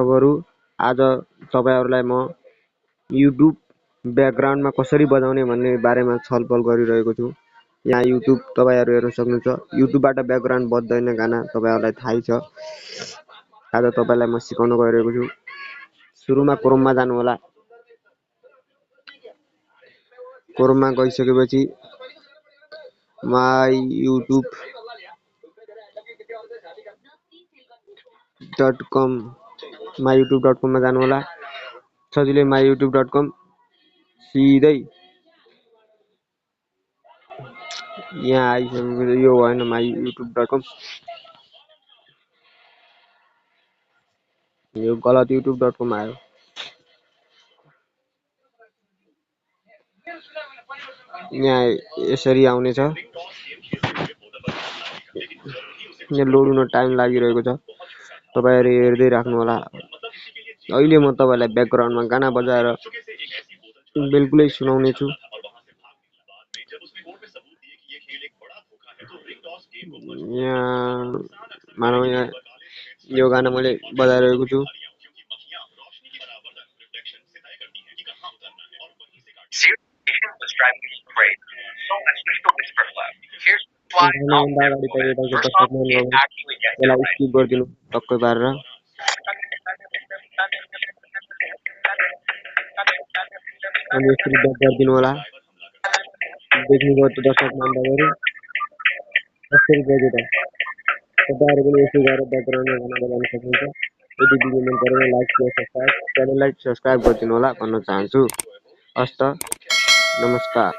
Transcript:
बरु आज तपाईहरुलाई म युट्युब ब्याकग्राउन्डमा कसरी बजाउने भन्ने बारेमा छलफल गरिरहेको छु। यहाँ युट्युब तपाईहरु हेर्न सक्नुहुन्छ। युट्युबबाट ब्याकग्राउन्ड बज्दैन गाना तपाईहरुलाई थाहै छ। आज तपाईलाई म सिकाउन गइरहेको छु। सुरुमा क्रोममा जानु होला। क्रोममा गइसकेपछि myyoutube.com myyoutube.com मा जानु होला। सजिलै myyoutube.com सिधै यहाँ आइसकेपछि यो होइन myyoutube.com यो गलत youtube.com आयो। यहाँ यसरी आउने छ। यहाँ लोड हुन टाइम लागिरहेको छ। तपाईहरु हेर्दै राख्नु होला। अहिले म तपाईलाई ब्याकग्राउन्डमा गाना बजाएर बिल्कुलै सुनाउने छु। यहाँ मानौ यहाँ यो गाना मैले बजाइरहेको छु। स्किप गरिदिनु टक्कै पारेर। अनि यसरी ब्याक गरिदिनु होला। देख्नुभयो त दर्शक बान्धवहरु कसरी बज्यो त। तपाईहरु पनि यसै गरेर ब्याकग्राउन्डमा गाना बजाउन सक्नुहुन्छ। यदि भिडियो मन परेमा लाइक शेयर सब्स्क्राइब च्यानललाई सब्स्क्राइब गरिदिनु होला भन्न चाहन्छु। हस्त नमस्कार।